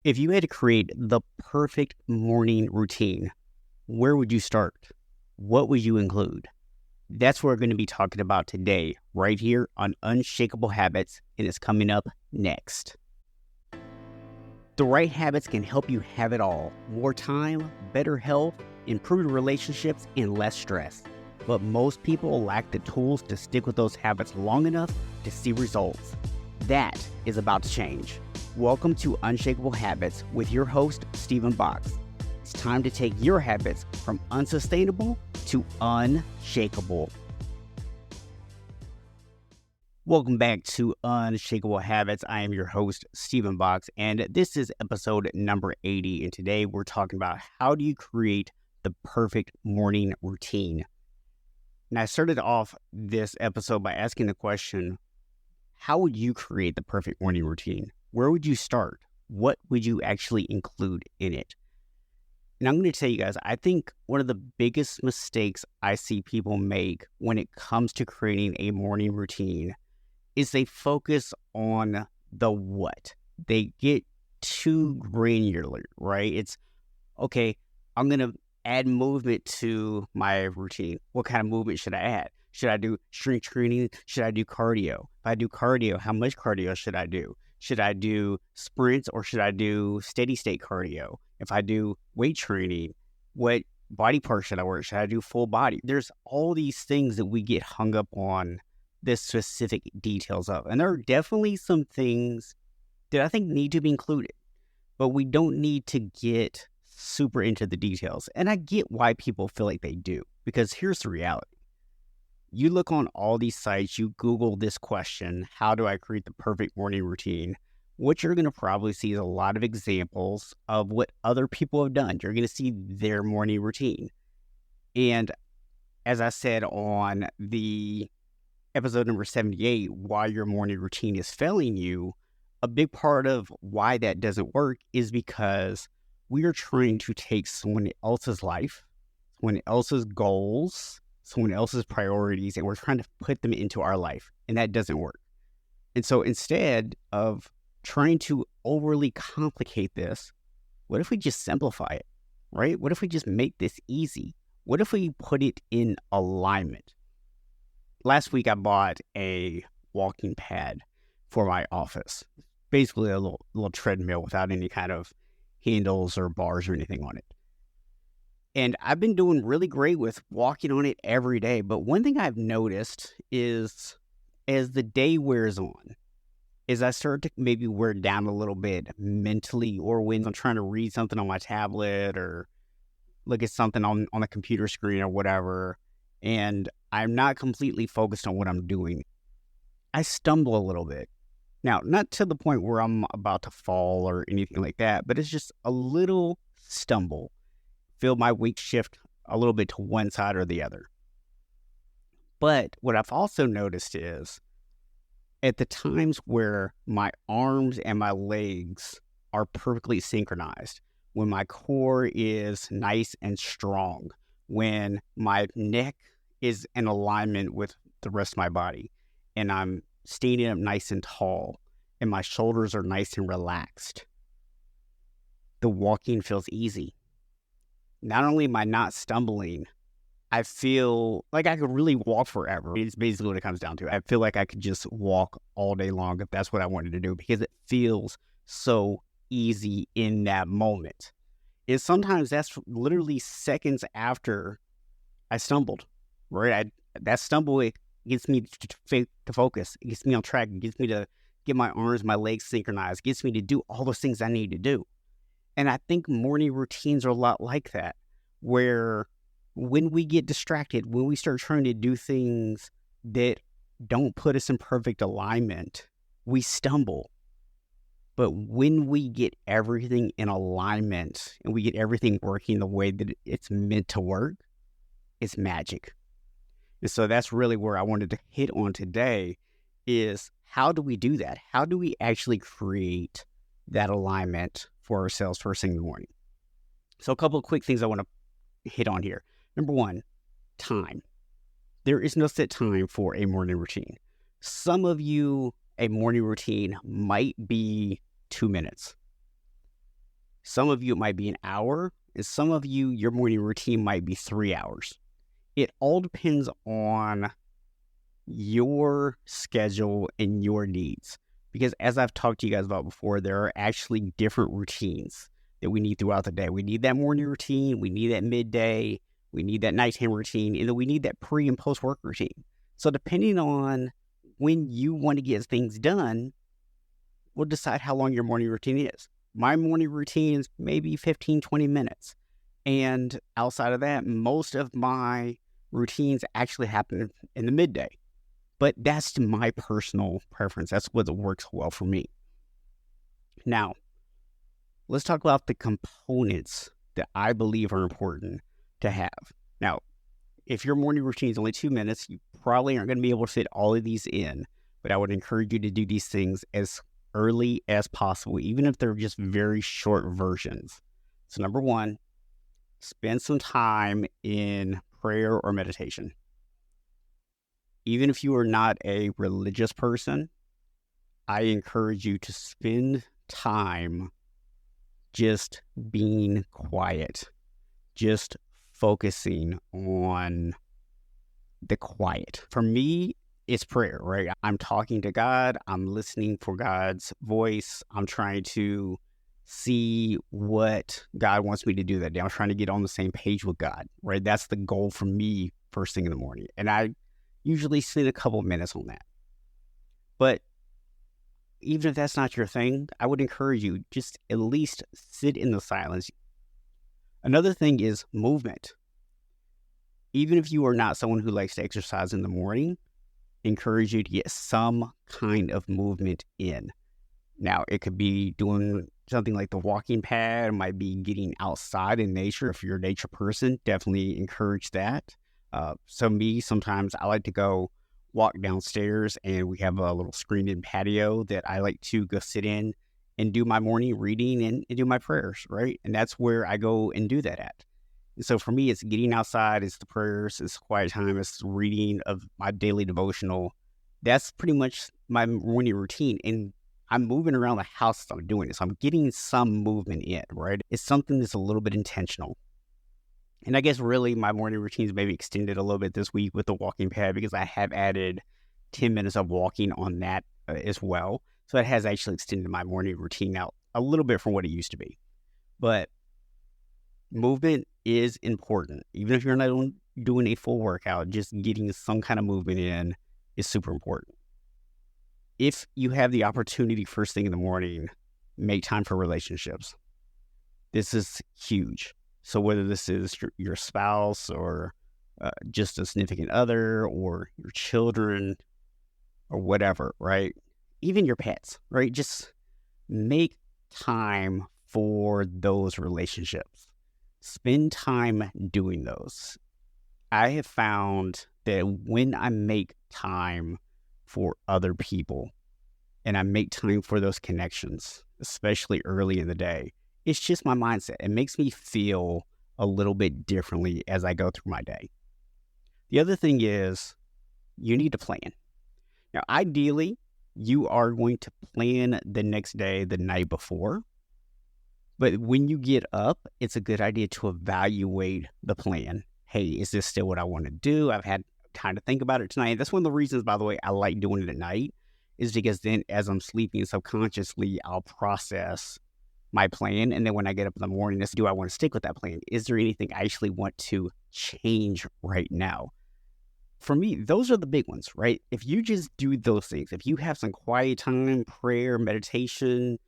If you had to create the perfect morning routine, where would you start? What would you include? That's what we're going to be talking about today, right here on Unshakable Habits, and it's coming up next. The right habits can help you have it all: more time, better health, improved relationships, and less stress. But most people lack the tools to stick with those habits long enough to see results. That is about to change. Welcome to Unshakable Habits with your host, Stephen Box. It's time to take your habits from unsustainable to unshakable. Welcome back to Unshakable Habits. I am your host, Stephen Box, and this is episode number 80. And today we're talking about how do you create the perfect morning routine. And I started off this episode by asking the question, how would you create the perfect morning routine? Where would you start? What would you actually include in it? And I'm going to tell you guys, I think one of the biggest mistakes I see people make when it comes to creating a morning routine is they focus on the what. They get too granular, right? It's, okay, I'm going to add movement to my routine. What kind of movement should I add? Should I do strength training? Should I do cardio? If I do cardio, how much cardio should I do? Should I do sprints or should I do steady state cardio? If I do weight training, what body part should I work? Should I do full body? There's all these things that we get hung up on the specific details of. And there are definitely some things that I think need to be included, but we don't need to get super into the details. And I get why people feel like they do, because here's the reality. You look on all these sites, you Google this question, how do I create the perfect morning routine? What you're going to probably see is a lot of examples of what other people have done. You're going to see their morning routine. And as I said on the episode number 78, why your morning routine is failing you, a big part of why that doesn't work is because we are trying to take someone else's life, someone else's goals, someone else's priorities, and we're trying to put them into our life, and that doesn't work. And so instead of trying to overly complicate this, what if we just simplify it, right? What if we just make this easy? What if we put it in alignment? Last week, I bought a walking pad for my office, basically a little treadmill without any kind of handles or bars or anything on it. And I've been doing really great with walking on it every day. But one thing I've noticed is as the day wears on, is I start to maybe wear down a little bit mentally, or when I'm trying to read something on my tablet or look at something on a computer screen or whatever, and I'm not completely focused on what I'm doing, I stumble a little bit. Now, not to the point where I'm about to fall or anything like that, but it's just a little stumble. Feel my weight shift a little bit to one side or the other. But what I've also noticed is at the times where my arms and my legs are perfectly synchronized, when my core is nice and strong, when my neck is in alignment with the rest of my body, and I'm standing up nice and tall, and my shoulders are nice and relaxed, the walking feels easy. Not only am I not stumbling, I feel like I could really walk forever. It's basically what it comes down to. I feel like I could just walk all day long if that's what I wanted to do, because it feels so easy in that moment. Sometimes that's literally seconds after I stumbled, right? That stumble, it gets me to focus. It gets me on track. It gets me to get my arms, my legs synchronized. It gets me to do all those things I need to do. And I think morning routines are a lot like that, where when we get distracted, when we start trying to do things that don't put us in perfect alignment, we stumble. But when we get everything in alignment and we get everything working the way that it's meant to work, it's magic. And so that's really where I wanted to hit on today is, how do we do that? How do we actually create that alignment for ourselves first thing in the morning? So a couple of quick things I want to hit on here. Number one, time. There is no set time for a morning routine. Some of you, a morning routine might be 2 minutes. Some of you, it might be an hour, and some of you, your morning routine might be 3 hours. It all depends on your schedule and your needs. Because as I've talked to you guys about before, there are actually different routines that we need throughout the day. We need that morning routine, we need that midday, we need that nighttime routine, and then we need that pre and post work routine. So depending on when you want to get things done, will decide how long your morning routine is. My morning routine is maybe 15, 20 minutes. And outside of that, most of my routines actually happen in the midday. But that's my personal preference. That's what works well for me. Now, let's talk about the components that I believe are important to have. Now, if your morning routine is only 2 minutes, you probably aren't going to be able to fit all of these in. But I would encourage you to do these things as early as possible, even if they're just very short versions. So number one, spend some time in prayer or meditation. Even if you are not a religious person, I encourage you to spend time just being quiet, just focusing on the quiet. For me, it's prayer, right? I'm talking to God. I'm listening for God's voice. I'm trying to see what God wants me to do that day. I'm trying to get on the same page with God, right? That's the goal for me first thing in the morning. And I usually spend a couple of minutes on that. But even if that's not your thing, I would encourage you just at least sit in the silence. Another thing is movement. Even if you are not someone who likes to exercise in the morning, encourage you to get some kind of movement in. Now, it could be doing something like the walking pad. It might be getting outside in nature. If you're a nature person, definitely encourage that. Sometimes I like to go walk downstairs, and we have a little screened-in patio that I like to go sit in and do my morning reading and do my prayers, right? And that's where I go and do that at. And so for me, it's getting outside, it's the prayers, it's quiet time, it's reading of my daily devotional. That's pretty much my morning routine. And I'm moving around the house as I'm doing it. So I'm getting some movement in, right? It's something that's a little bit intentional. And I guess really my morning routines maybe extended a little bit this week with the walking pad, because I have added 10 minutes of walking on that as well. So it has actually extended my morning routine out a little bit from what it used to be. But movement is important. Even if you're not doing a full workout, just getting some kind of movement in is super important. If you have the opportunity first thing in the morning, make time for relationships. This is huge. So whether this is your spouse or just a significant other or your children or whatever, right? Even your pets, right? Just make time for those relationships. Spend time doing those. I have found that when I make time for other people and I make time for those connections, especially early in the day, it's just my mindset. It makes me feel a little bit differently as I go through my day. The other thing is you need to plan. Now, ideally, you are going to plan the next day the night before. But when you get up, it's a good idea to evaluate the plan. Hey, is this still what I want to do? I've had time to think about it tonight. That's one of the reasons, by the way, I like doing it at night, is because then as I'm sleeping subconsciously, I'll process my plan. And then when I get up in the morning, do I want to stick with that plan? Is there anything I actually want to change right now? For me, those are the big ones, right? If you just do those things, if you have some quiet time, prayer, meditation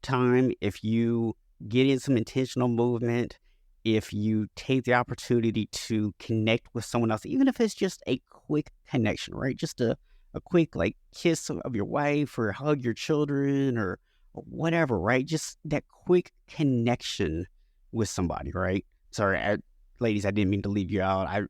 time, if you get in some intentional movement, if you take the opportunity to connect with someone else, even if it's just a quick connection, right? Just a quick like kiss of your wife or hug your children or whatever, right? Just that quick connection with somebody, right? Sorry, ladies, I didn't mean to leave you out.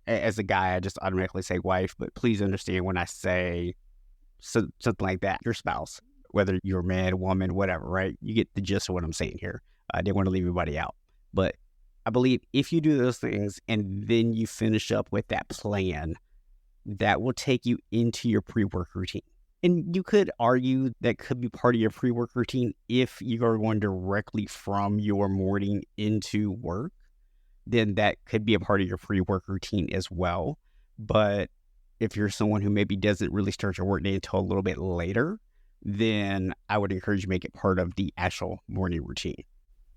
As a guy, I just automatically say wife, but please understand when I say something like that, your spouse, whether you're a man, woman, whatever, right? You get the gist of what I'm saying here. I didn't want to leave anybody out. But I believe if you do those things and then you finish up with that plan, that will take you into your pre-work routine. And you could argue that could be part of your pre-work routine if you are going directly from your morning into work, then that could be a part of your pre-work routine as well. But if you're someone who maybe doesn't really start your workday until a little bit later, then I would encourage you to make it part of the actual morning routine.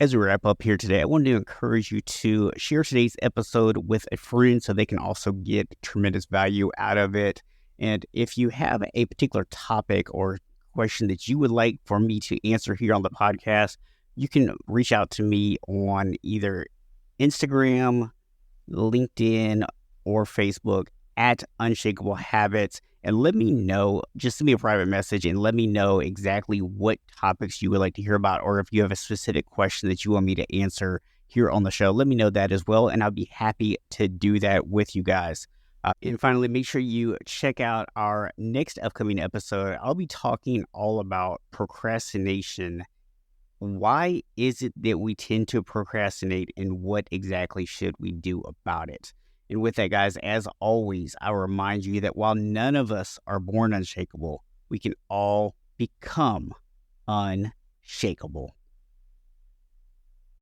As we wrap up here today, I wanted to encourage you to share today's episode with a friend so they can also get tremendous value out of it. And if you have a particular topic or question that you would like for me to answer here on the podcast, you can reach out to me on either Instagram, LinkedIn, or Facebook at Unshakable Habits. And let me know, just send me a private message and let me know exactly what topics you would like to hear about, or if you have a specific question that you want me to answer here on the show, let me know that as well. And I'll be happy to do that with you guys. And finally, make sure you check out our next upcoming episode. I'll be talking all about procrastination. Why is it that we tend to procrastinate, and what exactly should we do about it? And with that, guys, as always, I remind you that while none of us are born unshakable, we can all become unshakable.